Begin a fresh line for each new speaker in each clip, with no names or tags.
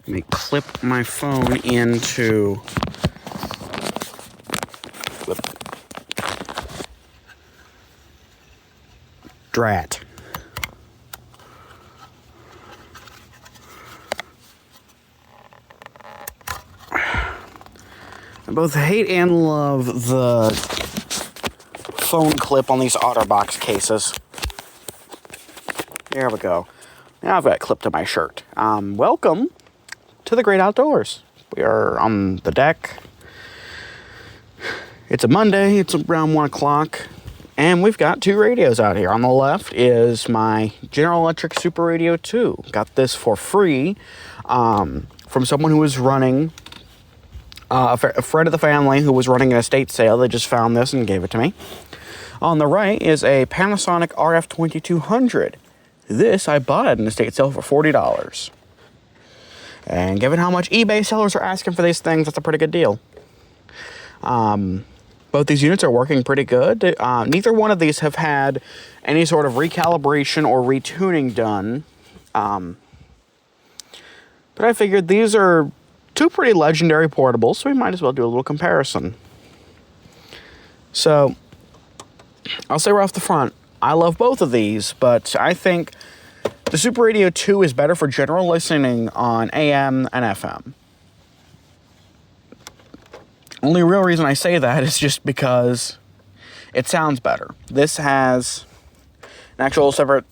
Let me clip my phone into... Drat. I both hate and love the phone clip on these OtterBox cases. There we go. Now I've got it clipped to my shirt. Welcome to the great outdoors. We are on the deck. It's a Monday. It's around 1 o'clock. And we've got two radios out here. On the left is my General Electric SuperRadio 2. Got this for free from someone who was running, a friend of the family who was running an estate sale. They just found this and gave it to me. On the right is a Panasonic RF2200. This I bought at an estate sale for $40. And given how much eBay sellers are asking for these things, that's a pretty good deal. Both these units are working pretty good. Neither one of these have had any sort of recalibration or retuning done. But I figured these are two pretty legendary portables, so we might as well do a little comparison. So, I'll say right off the front, I love both of these, but I think the SuperRadio 2 is better for general listening on AM and FM. Only real reason I say that is just because it sounds better. This has an actual separate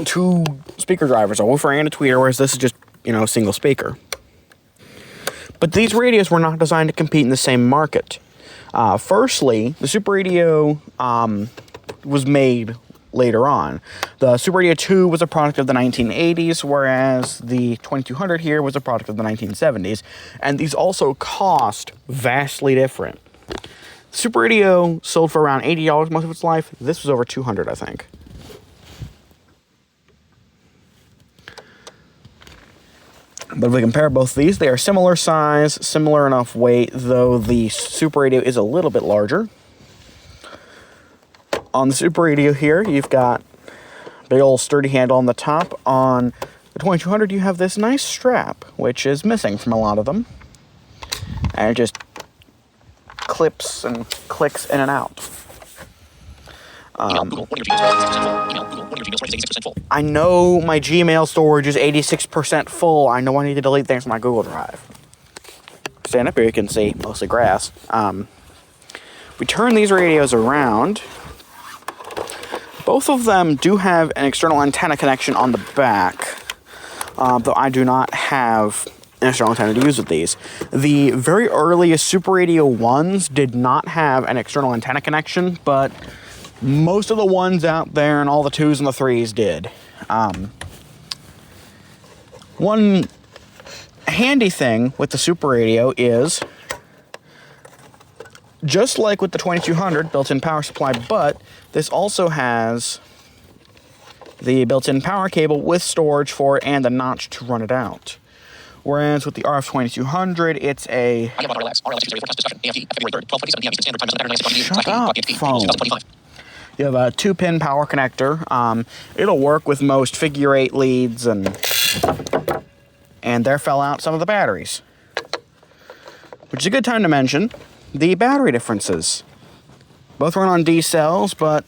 two speaker drivers, a woofer and a tweeter, whereas this is just, a single speaker. But these radios were not designed to compete in the same market. Firstly, the SuperRadio was made later on. The SuperRadio 2 was a product of the 1980s, whereas the 2200 here was a product of the 1970s. And these also cost vastly different. SuperRadio sold for around $80 most of its life. This was over $200, I think. But if we compare both these, they are similar size, similar enough weight, though the SuperRadio is a little bit larger. On the SuperRadio here, you've got a big old sturdy handle on the top. On the 2200, you have this nice strap, which is missing from a lot of them. And it just clips and clicks in and out. I know my Gmail storage is 86% full. I know I need to delete things from my Google Drive. Stand up here, you can see mostly grass. We turn these radios around. Both of them do have an external antenna connection on the back, though I do not have an external antenna to use with these. The very earliest SuperRadio 1s did not have an external antenna connection, but most of the ones out there and all the 2s and the 3s did. One handy thing with the SuperRadio is, just like with the 2200, built-in power supply, but this also has the built-in power cable with storage for it and the notch to run it out. Whereas with the RF2200, it's a... Shut up, phone. You have a 2-pin power connector. It'll work with most figure 8 leads, and there fell out some of the batteries. Which is a good time to mention the battery differences. Both run on D cells, but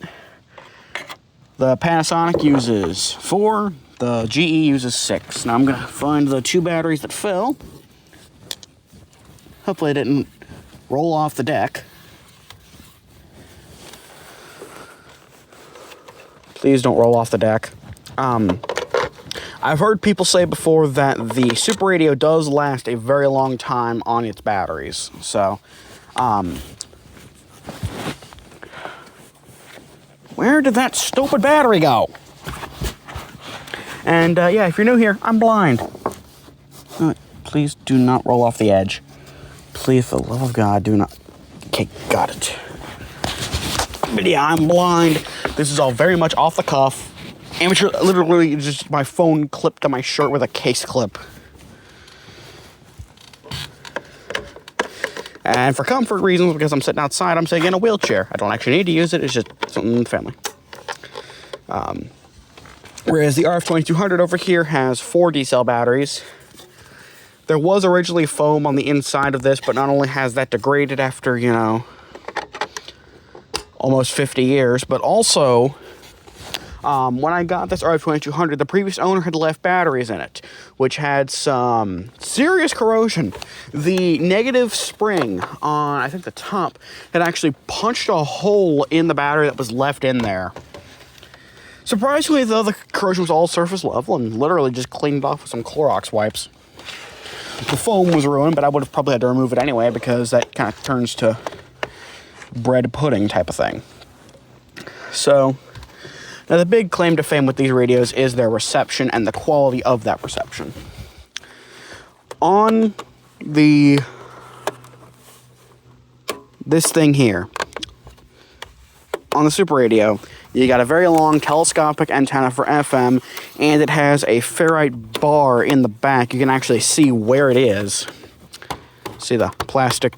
the Panasonic uses 4, the GE uses 6. Now I'm going to find the 2 batteries that fell. Hopefully it didn't roll off the deck. Please don't roll off the deck. I've heard people say before that the SuperRadio does last a very long time on its batteries. So, where did that stupid battery go? And, yeah, if you're new here, I'm blind. Please do not roll off the edge. Please, for the love of God, do not. Okay, got it. But yeah, I'm blind. This is all very much off the cuff. Amateur, literally just my phone clipped to my shirt with a case clip. And for comfort reasons, because I'm sitting outside, I'm sitting in a wheelchair. I don't actually need to use it, it's just something in the family. Whereas the RF2200 over here has 4 D-cell batteries. There was originally foam on the inside of this, but not only has that degraded after, you know, almost 50 years, but also, when I got this RF2200, the previous owner had left batteries in it, which had some serious corrosion. The negative spring on, I think, the top had actually punched a hole in the battery that was left in there. Surprisingly, though, the corrosion was all surface level and literally just cleaned off with some Clorox wipes. The foam was ruined, but I would have probably had to remove it anyway because that kind of turns to bread pudding type of thing. So, now the big claim to fame with these radios is their reception and the quality of that reception. On this thing here, on the SuperRadio, you got a very long telescopic antenna for FM, and it has a ferrite bar in the back. You can actually see where it is. See the plastic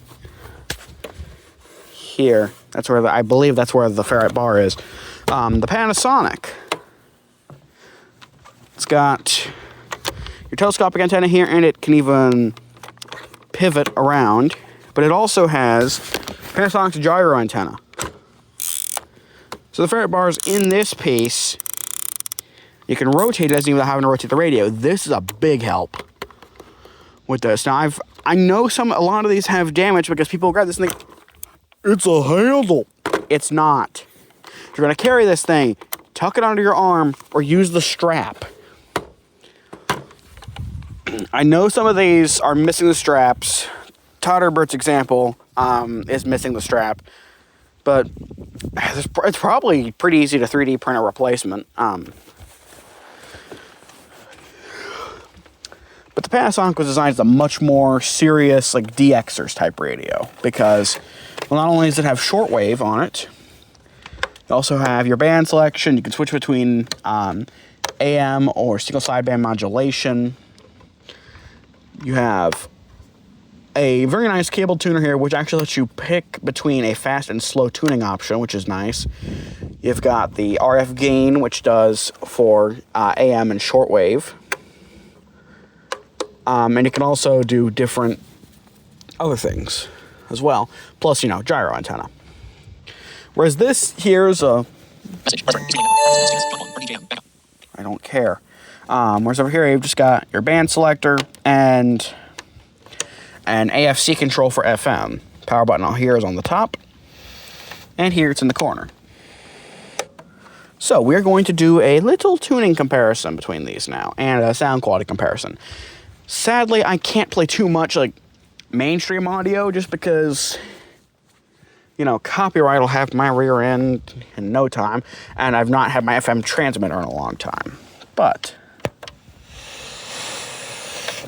here. That's where I believe that's where the ferrite bar is. The Panasonic. It's got your telescopic antenna here, and it can even pivot around. But it also has Panasonic's gyro antenna. So the ferrite bar is in this piece. You can rotate it as even without having to rotate the radio. This is a big help with this. Now I know a lot of these have damage because people grab this and think it's a handle. It's not. If you're gonna carry this thing, tuck it under your arm or use the strap. I know some of these are missing the straps. Todd Herbert's example is missing the strap. But it's probably pretty easy to 3D print a replacement. But the Panasonic was designed as a much more serious, like, DXers type radio. Because, well, not only does it have shortwave on it, you also have your band selection. You can switch between AM or single sideband modulation. You have a very nice cable tuner here, which actually lets you pick between a fast and slow tuning option, which is nice. You've got the RF gain, which does for AM and shortwave. And you can also do different other things as well. Plus, you know, gyro antenna. Whereas this here's a... I don't care. Whereas over here, you've just got your band selector and an AFC control for FM. Power button out here is on the top, and here it's in the corner. So we're going to do a little tuning comparison between these now, and a sound quality comparison. Sadly, I can't play too much like mainstream audio just because, you know, copyright will have my rear end in no time, and I've not had my FM transmitter in a long time. But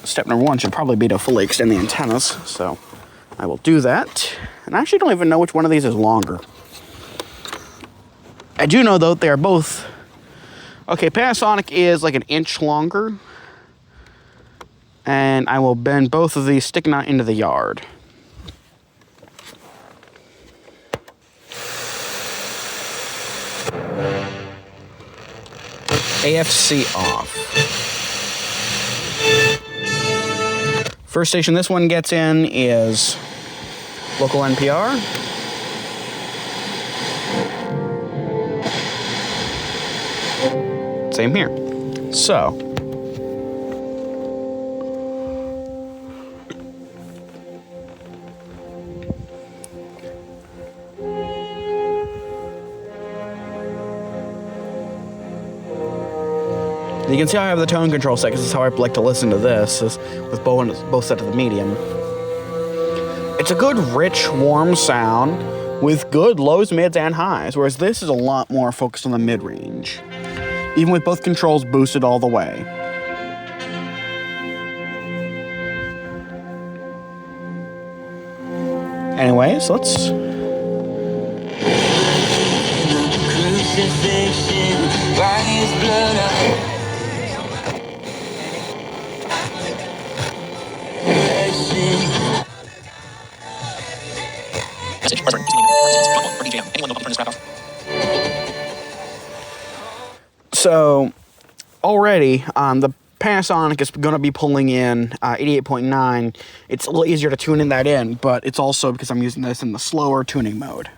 step number one should probably be to fully extend the antennas, so I will do that. And I actually don't even know which one of these is longer. I do know, though, they are both... Okay, Panasonic is like an inch longer, and I will bend both of these sticking out into the yard. AFC off. First station this one gets in is local NPR. Same here. So, you can see how I have the tone control set, because this is how I like to listen to this, is with both set to the medium. It's a good, rich, warm sound with good lows, mids, and highs, whereas this is a lot more focused on the mid-range, even with both controls boosted all the way. Anyways, let's... So, already, the Panasonic is going to be pulling in 88.9. It's a little easier to tune in that in, but it's also because I'm using this in the slower tuning mode.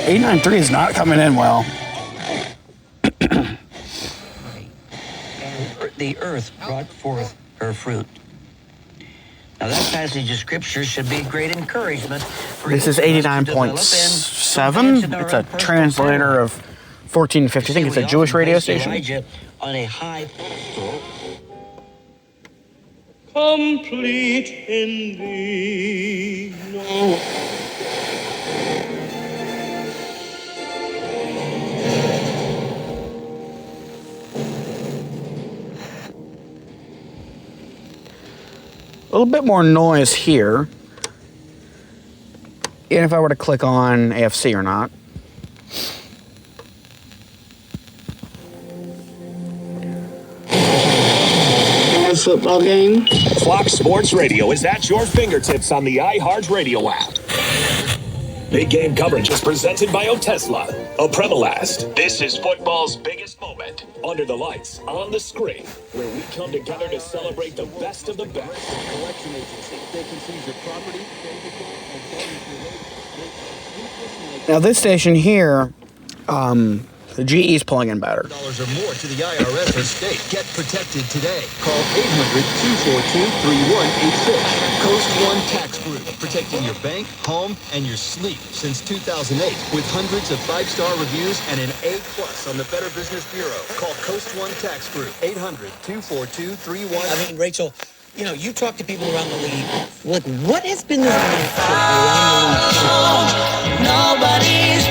.893 is not coming in well.
And the earth brought forth her fruit. Now that passage of scripture should be a great encouragement.
This is 89.7. It's a translator of 1450. I think it's a Jewish radio station.
On a high pedestal.
Complete in thee, no.
A little bit more noise here. And if I were to click on AFC or not.
Football game.
Fox Sports Radio is at your fingertips on the iHeartRadio app. Big game coverage is presented by Otesla, Apremilast. This is football's biggest moment. Under the lights, on the screen, where we come together to celebrate the best of the best. Collection agency. They can seize your property.
Now this station here, the GE is pulling in better.
$1 or more to the IRS or state. Get protected today. Call 800-242-3186. Coast One Tax Group. Protecting your bank, home, and your sleep since 2008. With hundreds of 5-star reviews and an A+ on the Better Business Bureau. Call Coast One Tax Group. 800-242-3186.
I mean, Rachel, you know, you talk to people around the league. Look, what has been the around the league? Nobody's.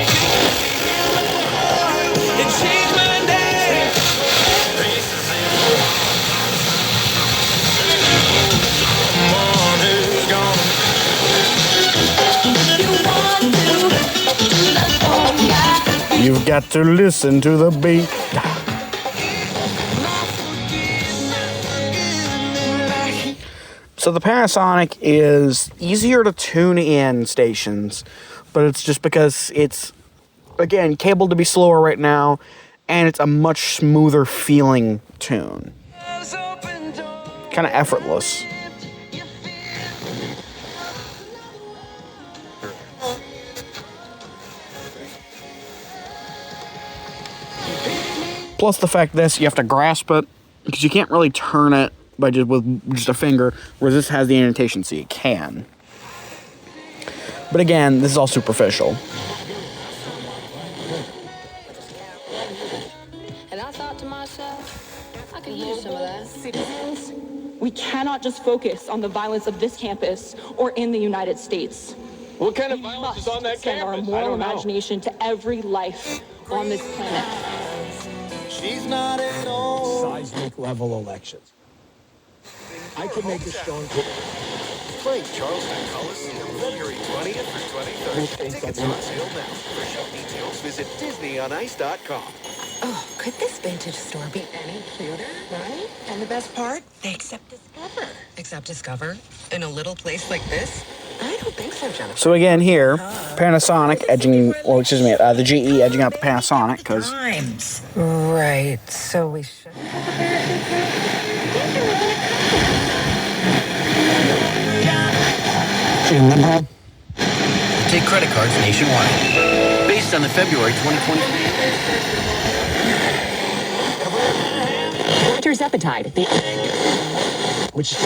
It changed my day.
You've got to listen to the beat. So the Panasonic is easier to tune in stations, but it's just because it's, again, cabled to be slower right now, and it's a much smoother feeling tune. Kind of effortless. Plus the fact this, you have to grasp it, because you can't really turn it by with just a finger, whereas this has the indentation, so you can. But again, this is all superficial.
And I thought to myself, I could use some of that.
Citizens, we cannot just focus on the violence of this campus or in the United States.
What kind of violence is on that
Send our
campus?
moral imagination to every life on this planet.
She's not at all. Seismic level elections. I can make a strong case.
Play Charleston Coliseum February 20th through 23rd. Tickets on sale now. For show details, visit DisneyOnIce.com.
Oh, could this vintage store be any cuter, right? And the best part? They accept Discover. Accept Discover? In a little place like this? I don't think so, Jennifer.
So again here, Panasonic edging, well, excuse me, the GE edging out the Panasonic, because...
Right, so we should...
Take credit cards nationwide. Based on the February 2020.
Terzepatide, which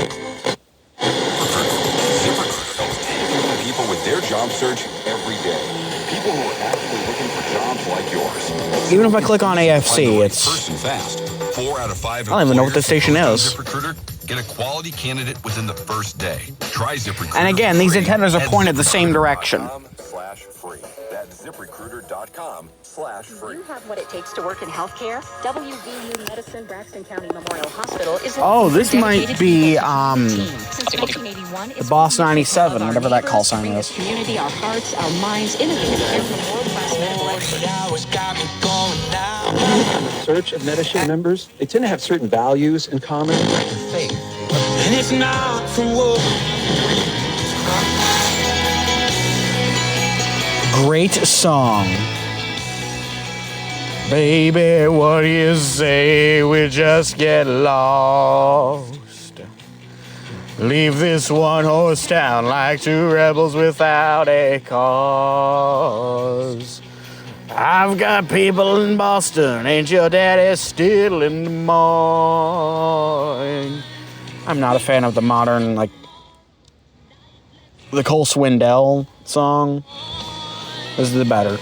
People with their job search every day. People who are actually looking for jobs like yours.
Even if I click on AFC, it's...
Person fast. 4 out of 5
I don't even know what this station is.
ZipRecruiter get a quality candidate within the first day. Try ZipRecruiter.
And again, these antennas are pointed the same direction.
/free. That's ZipRecruiter.com/free.
You have what it takes to work in healthcare. WVU Medicine, Braxton County Memorial Hospital is.
Oh, this might be
Since 1981,
the Boss 97, whatever that call sign is.
Community, our hearts, our minds, innovative care from world-class medical experts.
In the search of Medicare members, they tend to have certain values in common.
faith.
and it's not from war.
Great song. Baby, what do you say we just get lost? Leave this one horse town like two rebels without a cause. I've got people in Boston, ain't your daddy still in Des Moines? I'm not a fan of the modern, like, the Cole Swindell song. This is the better.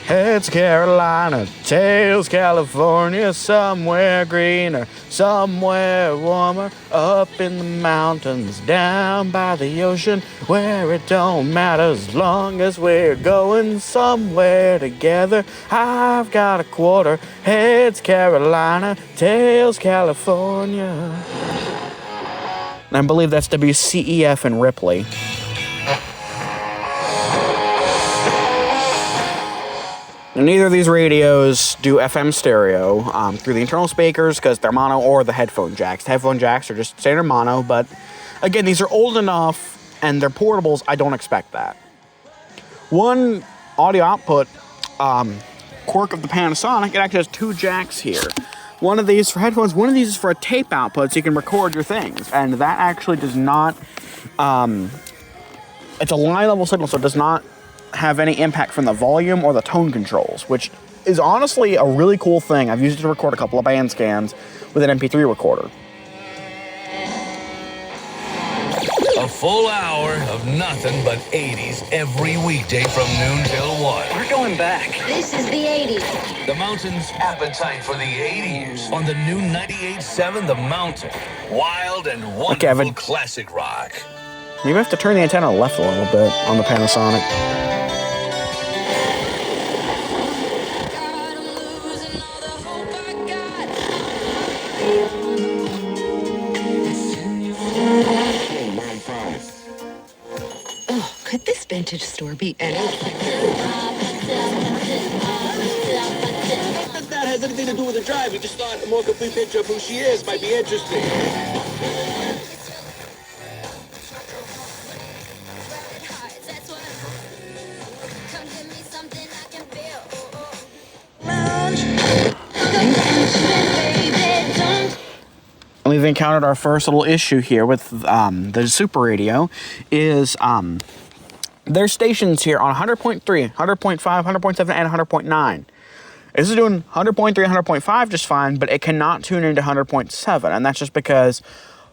Heads Carolina, tails California, somewhere greener, somewhere warmer, up in the mountains, down by the ocean, where it don't matter as long as we're going somewhere together. I've got a quarter, heads Carolina, tails California. And I believe that's WCEF in Ripley. And neither of these radios do FM stereo through the internal speakers because they're mono or the headphone jacks. The headphone jacks are just standard mono, but again, these are old enough and they're portables, I don't expect that. One audio output quirk of the Panasonic, it actually has two jacks here. One of these for headphones, one of these is for a tape output so you can record your things. And that actually does not, it's a line level signal, so it does not have any impact from the volume or the tone controls, which is honestly a really cool thing. I've used it to record a couple of band scans with an MP3 recorder.
A full hour of nothing but 80s every weekday from noon till 1.
We're going back.
This is the 80s.
The Mountain's appetite for the 80s on the new 98.7 The Mountain. Wild and wonderful classic rock.
Maybe I have to turn the antenna left a little bit on the Panasonic.
Oh, could this vintage store be any
If that has anything to do with the drive, you just thought a more complete picture of who she is might be interesting.
And we've encountered our first little issue here with the SuperRadio is there's stations here on 100.3, 100.5, 100.7, and 100.9. This is doing 100.3, 100.5 just fine, but it cannot tune into 100.7, and that's just because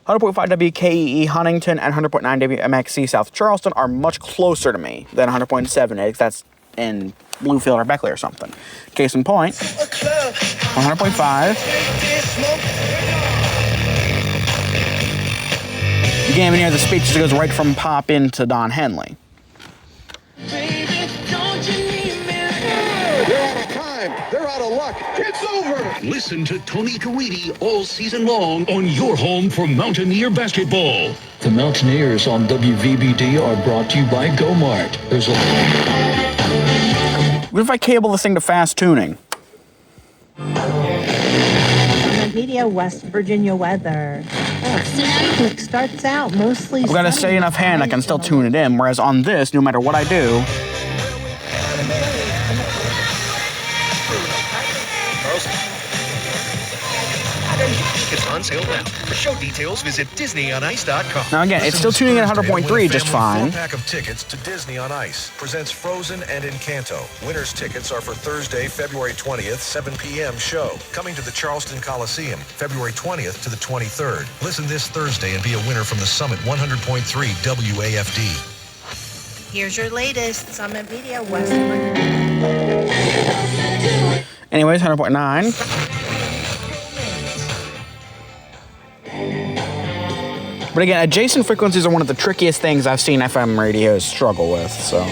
100.5 WKEE Huntington and 100.9 WMXC South Charleston are much closer to me than 100.7 is. That's in Bluefield or Beckley or something. Case in point, 100.5. You can't even hear the speech, it goes right from Pop into Don Henley.
They're out of time. They're out of luck. It's over.
Listen to Tony Caridi all season long on your home for Mountaineer basketball.
The Mountaineers on WVBD are brought to you by GoMart. There's a...
What if I cable this thing to fast tuning?
Media West Virginia weather. It starts out mostly.
I've got a steady enough hand I can still tune it in, whereas on this, no matter what I do.
It's on sale now. For show details, visit DisneyOnIce.com.
Now again, it's still tuning in at 100.3 just fine.
Pack of tickets to Disney on Ice presents Frozen and Encanto. Winners' tickets are for Thursday, February 20th, 7 p.m. show. Coming to the Charleston Coliseum, February 20th to the 23rd. Listen this Thursday and be a winner from the Summit 100.3 WAFD.
Here's your latest Summit Media West.
Anyways, 100.9. But again, adjacent frequencies are one of the trickiest things I've seen FM radios struggle with, so.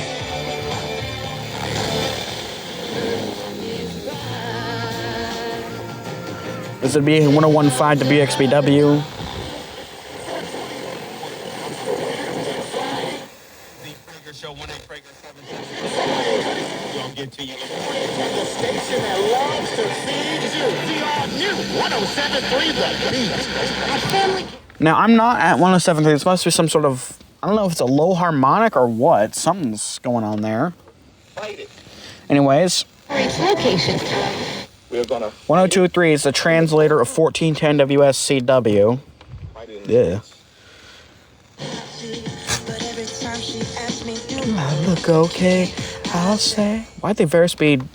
This would be 101.5 to BXBW.
The station that loves to feed you. The all new 107.3 The Beat. A family...
Now, I'm not at 107.3. This must be some sort of, I don't know if it's a low harmonic or what. Something's going on there. Anyways.
Location.
102.3 is the translator of 1410 WSCW. Yeah. I look okay, I'll say. Why'd they Verispeed?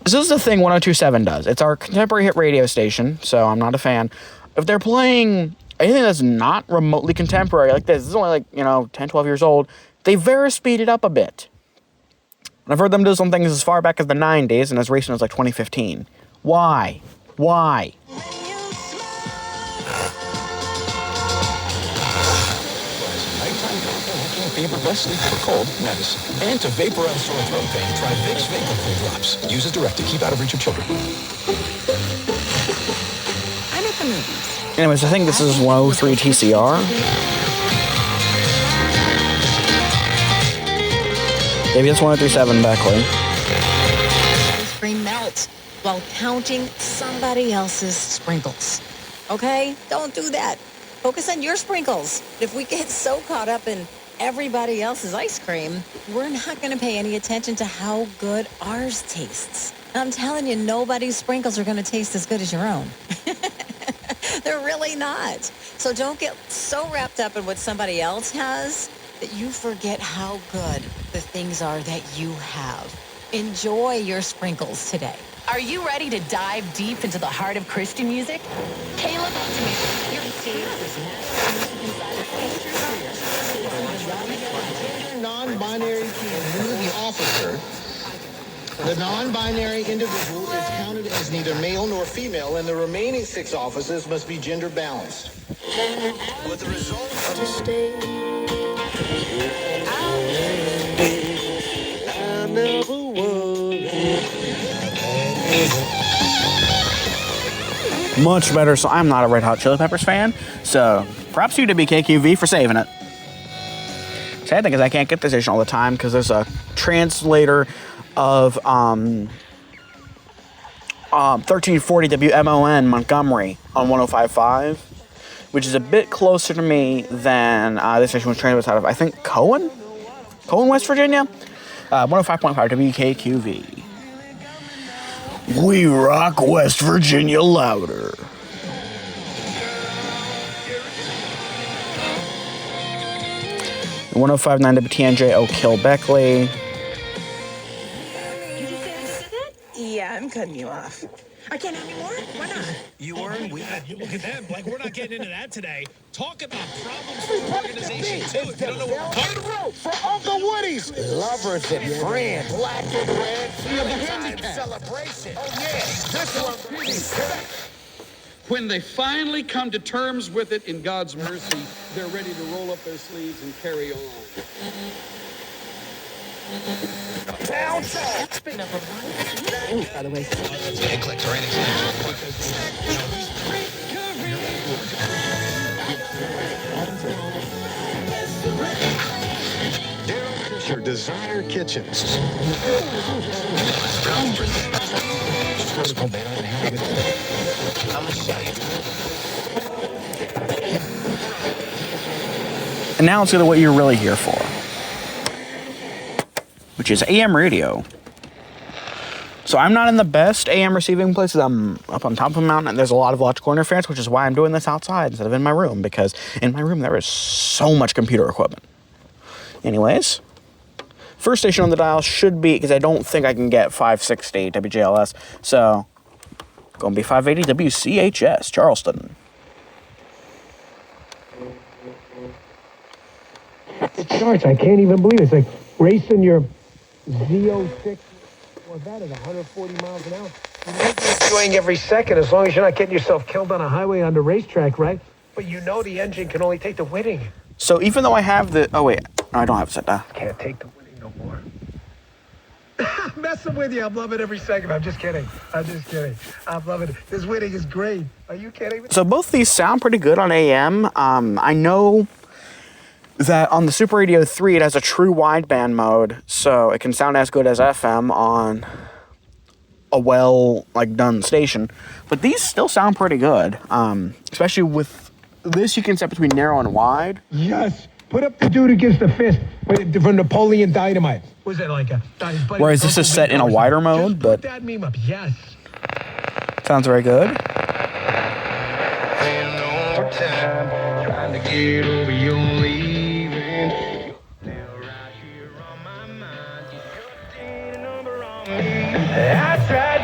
This is the thing 1027 does. It's our contemporary hit radio station, so I'm not a fan. If they're playing anything that's not remotely contemporary like this is only like, 10, 12 years old, they Verispeed it up a bit. And I've heard them do some things as far back as the 90s and as recent as like 2015. Why? Why?
Fever, less sleep for cold, medicine. And to vaporize sore throat pain, try Vicks Vapor Drops. Use as directed. Keep out of reach of children.
I'm at the movies.
Anyways, I think this is 103 TCR. Maybe it's 1037 Beckley.
Ice cream melts while counting somebody else's sprinkles. Okay? Don't do that. Focus on your sprinkles. If we get so caught up in everybody else's ice cream, we're not going to pay any attention to how good ours tastes. I'm telling you, nobody's sprinkles are going to taste as good as your own. They're really not. So don't get so wrapped up in what somebody else has that you forget how good the things are that you have. Enjoy your sprinkles today.
Are you ready to dive deep into the heart of Christian music? Caleb,
non-binary community officer. The non-binary individual is counted as neither male nor female, and the remaining 6 offices must be gender balanced. With the result of I never
Much better, so I'm not a Red Hot Chili Peppers fan, so props to you to BKQV for saving it. Sad thing is I can't get this station all the time because there's a translator of 1340 WMON Montgomery on 105.5, which is a bit closer to me than this station was transmitted out of, I think, Cohen, West Virginia. 105.5 WKQV. We rock West Virginia louder. And 105.9 WTNJ Oak Hill Beckley.
Yeah, I'm cutting you off. I can't have any more? Why not?
You earn, we look at them. Like, we're not getting into that today. Talk about problems for the organization, too. If you don't know what we're talking about.
for Uncle Woody's lovers and friends. Black and red handicap celebration. Oh, yeah. This one.
When they finally come to terms with it in God's mercy, they're ready to roll up their sleeves and carry on.
Down south.
By the way,
Your Desire Kitchens.
And now let's go to what you're really here for, which is AM radio. So I'm not in the best AM receiving places. I'm up on top of a mountain, and there's a lot of electrical interference, which is why I'm doing this outside instead of in my room, because in my room there is so much computer equipment. Anyways, first station on the dial should be, because I don't think I can get 560 WJLS, so going to be 580 WCHS, Charleston.
The charts, I can't even believe it. It's like racing your Z06 Corvette at 140 miles an hour. You're enjoying every second as long as you're not getting yourself killed on a highway on the racetrack, right? But you know the engine can only take the winning.
So even though I have the... Oh, wait. No, I don't have it set down.
Can't take the winning no more. I'm messing with you. I'm loving every second. I'm just kidding. I'm loving it. This winning is great. Are you kidding me?
So both these sound pretty good on AM. I know that on the SuperRadio 3, it has a true wideband mode, so it can sound as good as FM on a done station. But these still sound pretty good, especially with this you can set between narrow and wide.
Yes. Put up the dude who gives the fist from Napoleon Dynamite. Was it like a?
Whereas this is set in a wider mode, but
put that meme up. Yes.
Sounds very good.
Trying to get over your leaving. I tried,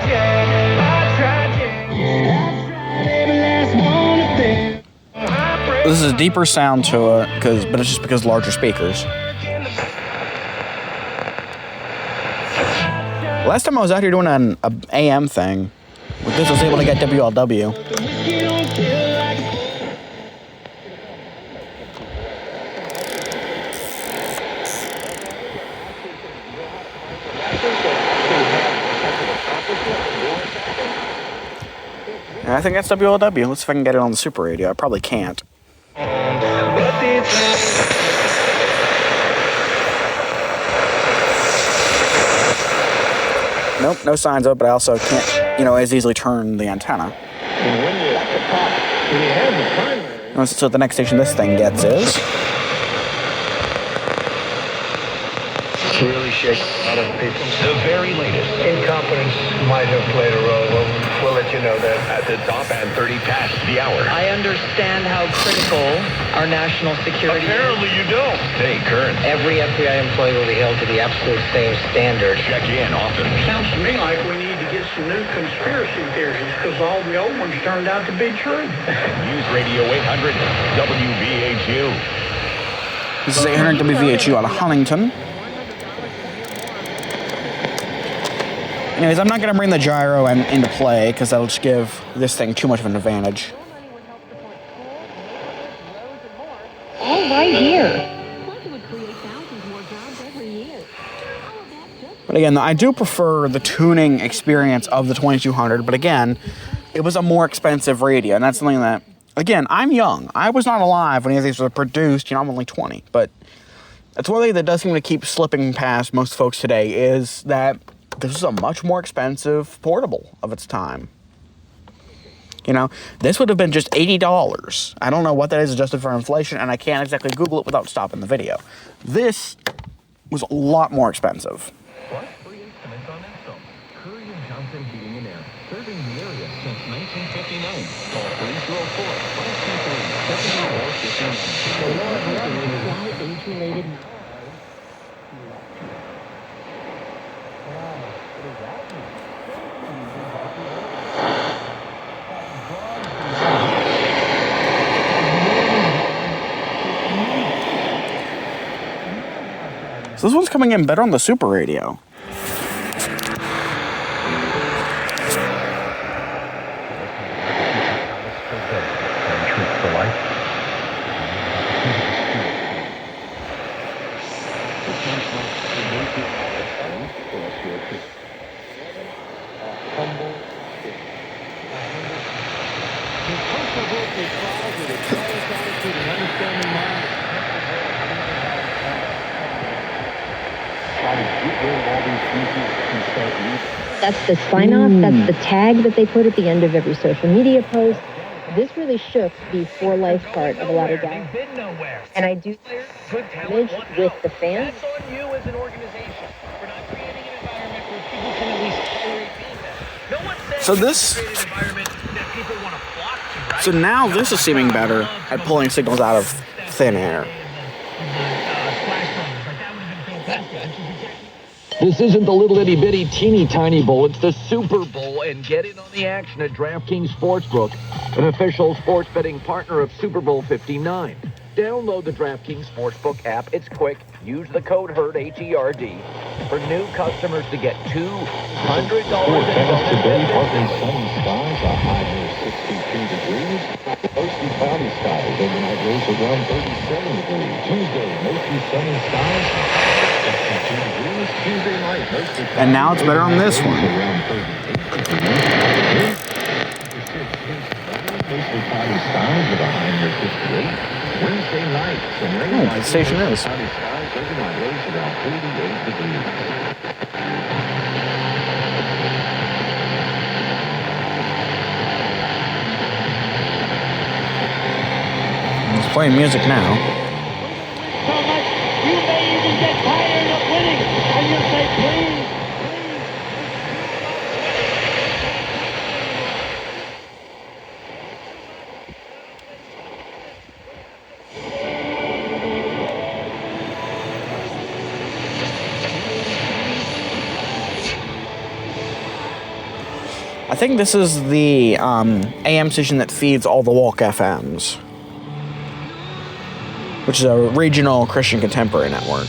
every last one of them.
This is a deeper sound to it, but it's just because larger speakers. Last time I was out here doing an AM thing, with this I was able to get WLW. And I think that's WLW. Let's see if I can get it on the Super Radio. I probably can't. Nope, no signs of it, but I also can't, as easily turn the antenna. So the next station this thing gets is...
Really shake a lot of people. The very latest.
Incompetence might have played a role. We'll let you know that.
At the top and 30 past the hour.
I understand how critical our national security
Apparently you don't. Stay current.
Every FBI employee will be held to the absolute same standard.
Check in often.
Sounds to me like we need to get some new conspiracy theories because all the old ones turned out to be true.
News Radio 800 WVHU.
This is 800 WVHU out of Huntington. Anyways, I'm not going to bring the gyro into play because that'll just give this thing too much of an advantage.
All right here.
But again, I do prefer the tuning experience of the 2200, but again, it was a more expensive radio, and that's something that, again, I'm young. I was not alive when any of these were produced. I'm only 20, but that's one thing that does seem to keep slipping past most folks today is that this is a much more expensive portable of its time. This would have been just $80. I don't know what that is adjusted for inflation, and I can't exactly Google it without stopping the video. This was a lot more expensive.
Plus free instruments on install. Curry & Johnson Heating and Air. Serving the area since 1959. Call 304-523-7459.
Age-related.
So this one's coming in better on the Super Radio.
That's the sign-off, that's the tag that they put at the end of every social media post. This really shook the for life part of a lot of guys. And I do damage with the fans.
That's on you as an organization. We're not creating an environment where people can at least tolerate being there. No one says
So this...
create an environment that people want to flock to, right?
So now this is seeming better at pulling signals out of thin air.
This isn't the little itty bitty teeny tiny bowl, it's the Super Bowl, and get in on the action at DraftKings Sportsbook, an official sports betting partner of Super Bowl 59. Download the DraftKings Sportsbook app. It's quick. Use the code HERD, H-E-R-D, for new customers to get $200 in bonus.
Today, partly sunny skies, a high near 62 degrees. Mostly cloudy skies, overnight lows around 37 degrees. Tuesday, mostly sunny skies, 62 degrees. Tuesday night, mostly cloudy.
And now it's better on this one.
Around 38 degrees. Mostly cloudy skies with a high near 58. Wednesday night, some rain.
Oh, the station is.
Cloudy skies, overnight lows around 38 degrees.
playing music now.
So much, you may even get tired of winning, and you say, please.
I think this is the AM station that feeds all the Walk FMs, which is a regional Christian contemporary network.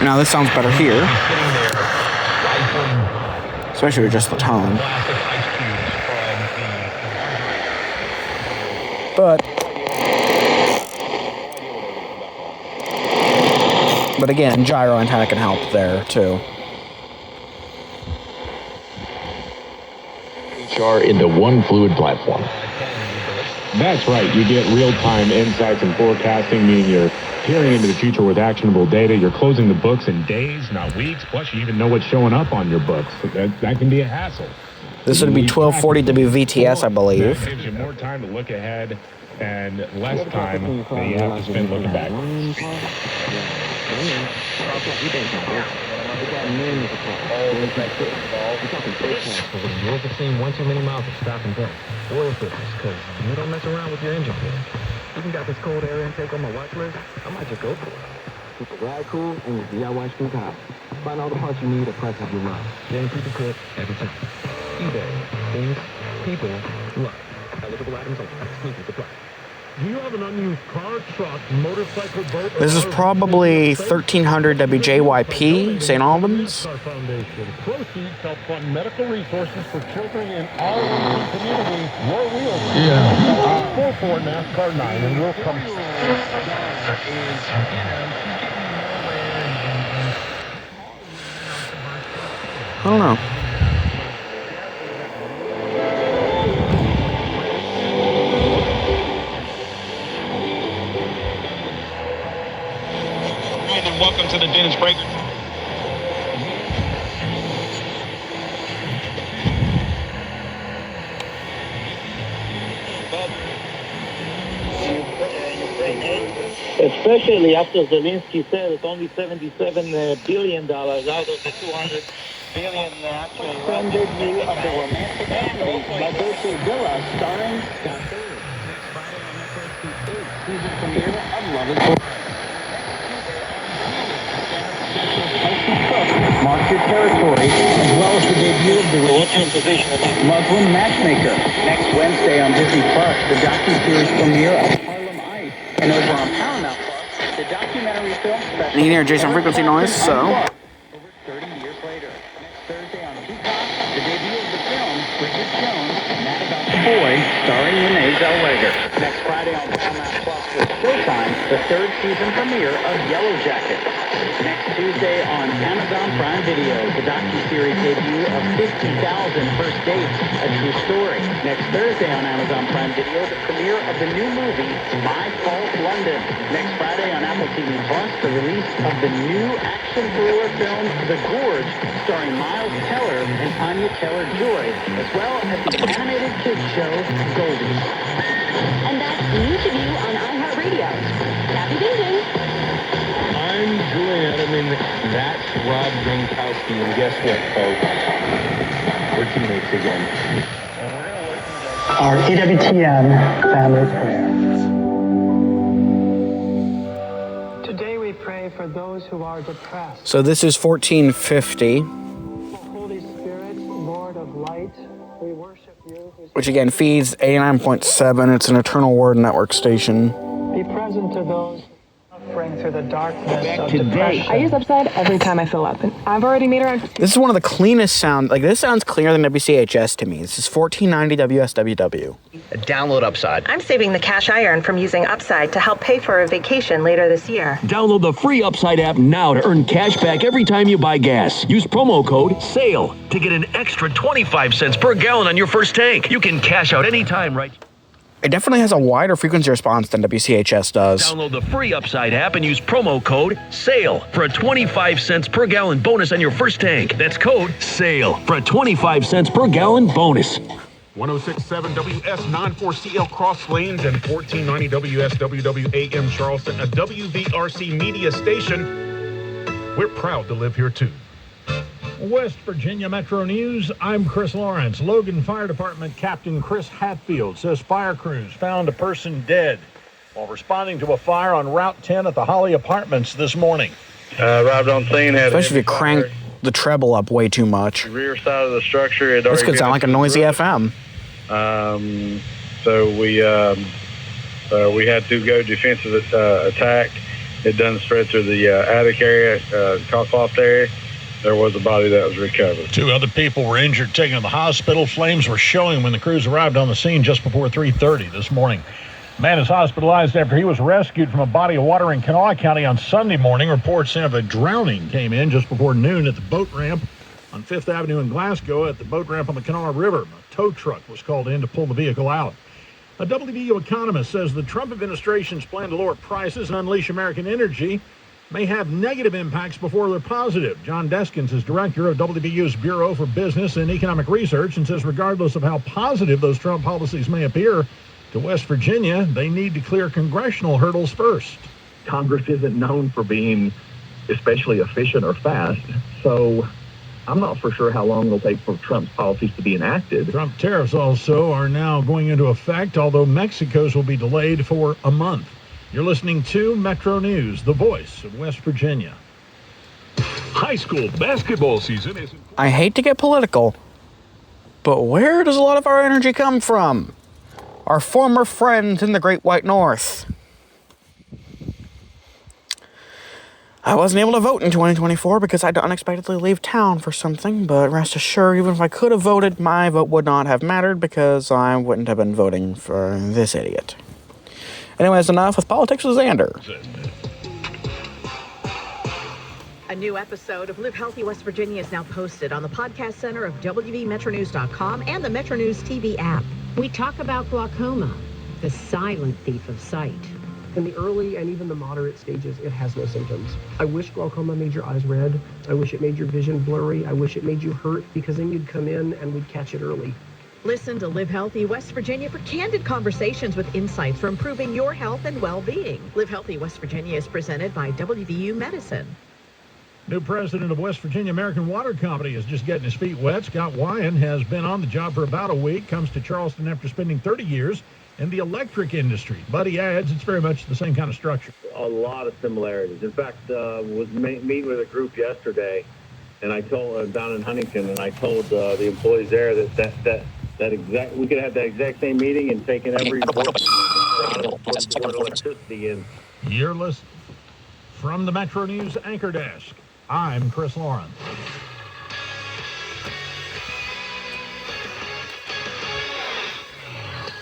Now this sounds better here, especially with just the tone. But again, gyro antenna can help there too.
HR into one fluid platform. That's right. You get real-time insights and forecasting, meaning you're peering into the future with actionable data. You're closing the books in days, not weeks. Plus, you even know what's showing up on your books. That can be a hassle.
This would be 1240 WVTS, I believe.
That gives you more time to look ahead and less time that you have to spend looking back.
You're seeing one too many miles of stop and go. Oil filters, because you don't mess around with your engine fluid. Even got this cold air intake on my watch list, I might just go for it. Keep the ride cool and your DIY screw top. Find all the parts you need at prices you love. Guaranteed to quit every time. eBay. Things, people, luck. Eligible items only. Exclusive supply.
Do you have an unused car, truck, motorcycle, boat?
This is probably 1300 WJYP, St. Albans.
Proceeds help fund medical resources for children in our community. Your wheels.
Yeah.
44 NASCAR 9, and we'll come.
I don't know.
And welcome to the Dennis Breaker.
Especially after Zelensky said it's only $77 billion out of the $200 billion actually funded view of the romantic comedy La Dolce Villa starring Scott Baio. Next Friday on Netflix, the 8th season premiere of Love is Blind. Mark your territory, as well as the debut of the Muslim Matchmaker. Next Wednesday on Disney Plus, the docu-series premiere of Harlem Ice. And over on Paramount Plus, the documentary film special.
You can hear adjacent frequency noise, so.
Over 30 years later. Next Thursday on Peacock, the debut of the film, Bridget Jones, Mad About the Boy, starring Renee Zellweger. Next Friday on Paramount Plus with Showtime, the 3rd season premiere of Yellow Jackets. Next Tuesday on Amazon Prime Video, the docu-series debut of 50,000 First Dates, a true story. Next Thursday on Amazon Prime Video, the premiere of the new movie, My False London. Next Friday on Apple TV Plus, the release of the new action thriller film, The Gorge, starring Miles Teller and Anya Taylor-Joy, as well as the animated kids show, Goldie.
And that's New to You on iHeartRadio. Happy binging!
I'm Julian Edelman. That's Rob Gronkowski. And guess what, folks? We're teammates again.
Our EWTN family prayer. Today we pray for those who are depressed.
So this is 1450.
Holy Spirit, Lord of light, we worship you.
Which again feeds 89.7. It's an Eternal Word network station.
Be present to those suffering through the darkness of depression.
I use Upside every time I fill up, and I've already made around.
This is one of the cleanest sound. Like, this sounds cleaner than WCHS to me. This is 1490 WSWW.
Download Upside.
I'm saving the cash I earn from using Upside to help pay for a vacation later this year.
Download the free Upside app now to earn cash back every time you buy gas. Use promo code SALE to get an extra 25 cents per gallon on your first tank. You can cash out anytime, right?
It definitely has a wider frequency response than WCHS does.
Download the free Upside app and use promo code SALE for a 25 cents per gallon bonus on your first tank. That's code SALE for a 25 cents per gallon bonus.
106.7 WS94CL Cross Lanes and 1490 WSWWAM Charleston, a WVRC media station. We're proud to live here, too.
West Virginia Metro News, I'm Chris Lawrence. Logan Fire Department Captain Chris Hatfield says fire crews found a person dead while responding to a fire on Route 10 at the Holly Apartments this morning.
Arrived on scene.
Especially if you crank the treble up way too much.
Rear side of the structure.
This could sound like a noisy FM.
So we had to go defensive attack. It done spread through the attic area, cockloft area. There was a body that was recovered.
2 other people were injured, taken to the hospital. Flames were showing when the crews arrived on the scene just before 3:30 this morning. A man is hospitalized after he was rescued from a body of water in Kanawha County on Sunday morning. Reports of a drowning came in just before noon at the boat ramp on 5th Avenue in Glasgow. At the boat ramp on the Kanawha River, a tow truck was called in to pull the vehicle out. A WVU economist says the Trump administration's plan to lower prices and unleash American energy may have negative impacts before they're positive. John Deskins is director of WVU's Bureau for Business and Economic Research and says regardless of how positive those Trump policies may appear to West Virginia, they need to clear congressional hurdles first.
Congress isn't known for being especially efficient or fast, so I'm not for sure how long it'll take for Trump's policies to be enacted.
Trump tariffs also are now going into effect, although Mexico's will be delayed for a month. You're listening to Metro News, the voice of West Virginia.
High school basketball season is...
I hate to get political, but where does a lot of our energy come from? Our former friends in the Great White North. I wasn't able to vote in 2024 because I had to unexpectedly leave town for something, but rest assured, even if I could have voted, my vote would not have mattered because I wouldn't have been voting for this idiot. Anyways, enough with Politics with Xander.
A new episode of Live Healthy West Virginia is now posted on the podcast center of WVMetroNews.com and the Metro News TV app.
We talk about glaucoma, the silent thief of sight.
In the early and even the moderate stages, it has no symptoms. I wish glaucoma made your eyes red. I wish it made your vision blurry. I wish it made you hurt, because then you'd come in and we'd catch it early.
Listen to Live Healthy West Virginia for candid conversations with insights for improving your health and well-being. Live Healthy West Virginia is presented by WVU Medicine.
New president of West Virginia American Water Company is just getting his feet wet. Scott Wyan has been on the job for about a week, comes to Charleston after spending 30 years in the electric industry. But he adds it's very much the same kind of structure.
A lot of similarities. In fact, was meeting with a group yesterday, and I told down in Huntington, and I told the employees there that we could have that exact same meeting and taken every board electricity in.
You're listening from the Metro News Anchor Desk. I'm Chris Lawrence.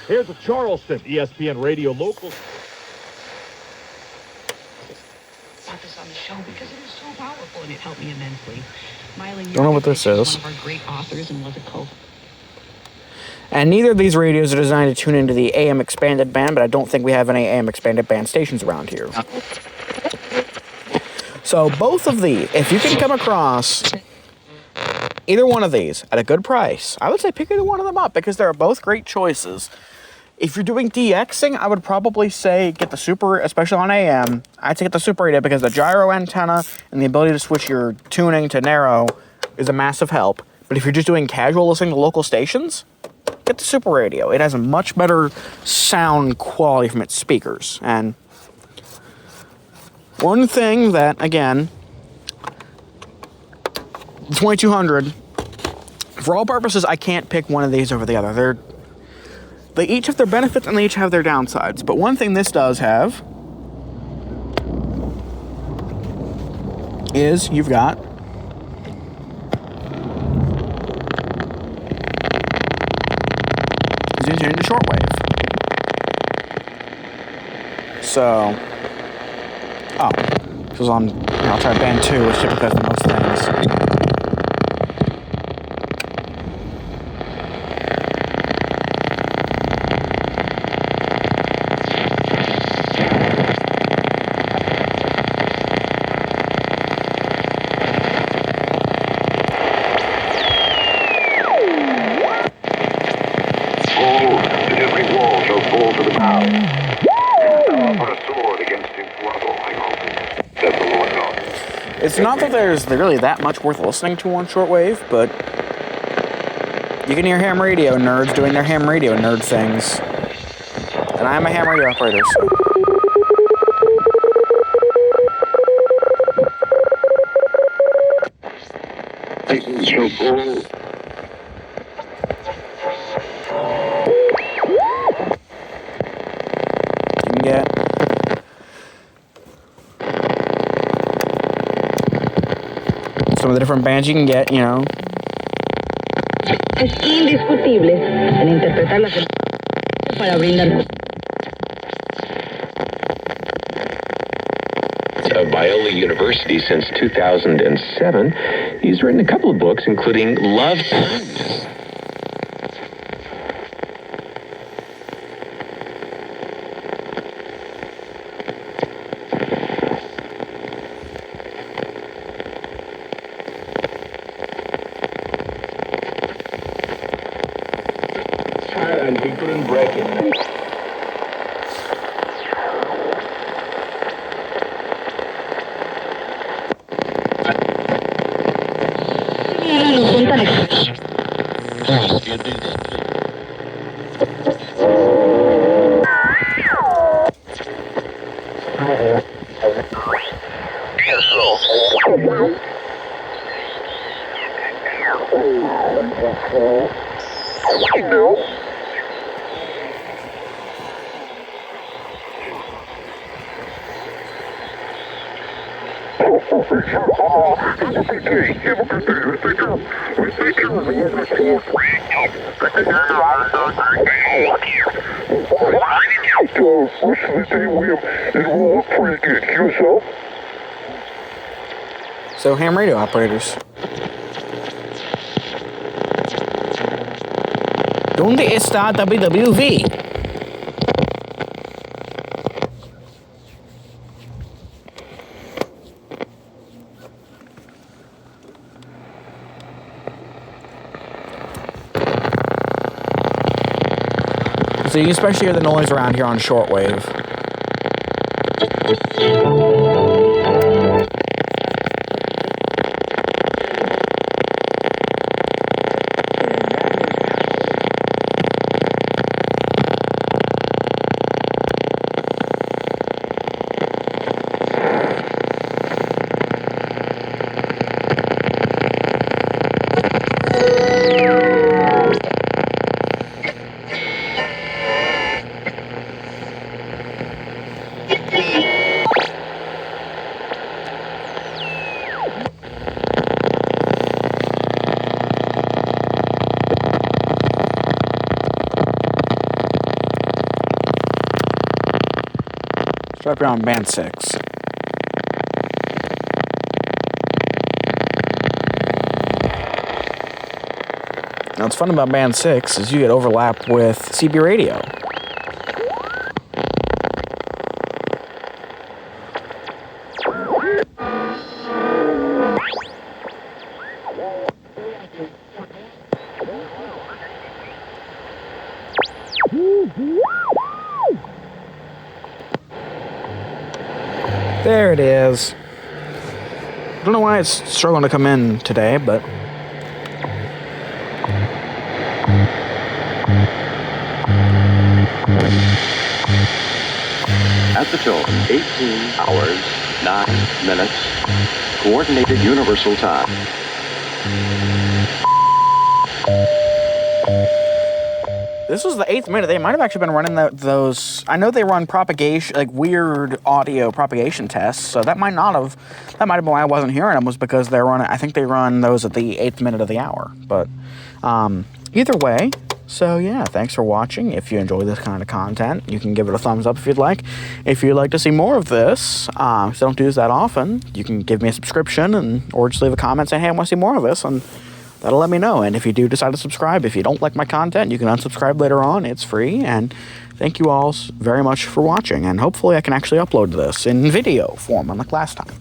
Here's a Charleston ESPN Radio Local.
Want this on the show because it is so powerful and it helped me immensely. Miley,
Don't know what this is.
One of our great authors and was a co.
And neither of these radios are designed to tune into the AM expanded band, but I don't think we have any AM expanded band stations around here. So both of these, if you can come across either one of these at a good price, I would say pick either one of them up because they're both great choices. If you're doing DXing, I would probably say get the Super, especially on AM. I'd say get the SuperRadio because the gyro antenna and the ability to switch your tuning to narrow is a massive help. But if you're just doing casual listening to local stations, get the SuperRadio. It has a much better sound quality from its speakers. And one thing that, again, the 2200, for all purposes, I can't pick one of these over the other. They each have their benefits and they each have their downsides. But one thing this does have is you've got into shortwave. So, because I'll try band 2, which typically has the most things. It's not that there's really that much worth listening to on shortwave, but you can hear ham radio nerds doing their ham radio nerd things. And I'm a ham radio operator, so. You can get some of the different bands you can get, you know.
Es indiscutible el interpretar las para brindar.
Of Biola University since 2007. He's written a couple of books, including Love Times.
And he couldn't break it.
So, ham radio operators. ¿Dónde está WWV? So you can especially hear the noise around here on shortwave. Strap you on band 6. Now, what's fun about band 6 is you get overlap with CB radio. There it is. I don't know why it's struggling to come in today, but
at the tone, 18 hours, 9 minutes, coordinated universal time.
this was the 8th minute. They might have actually been running those. I know they run propagation, like weird audio propagation tests. So that might have been why I wasn't hearing them, was because they're running. I think they run those at the 8th minute of the hour. But either way. So yeah, thanks for watching. If you enjoy this kind of content, you can give it a thumbs up if you'd like. If you'd like to see more of this, because I don't do this that often, you can give me a subscription or just leave a comment saying, hey, I want to see more of this, and that'll let me know. And if you do decide to subscribe, if you don't like my content, you can unsubscribe later on. It's free. And thank you all very much for watching. And hopefully I can actually upload this in video form unlike last time.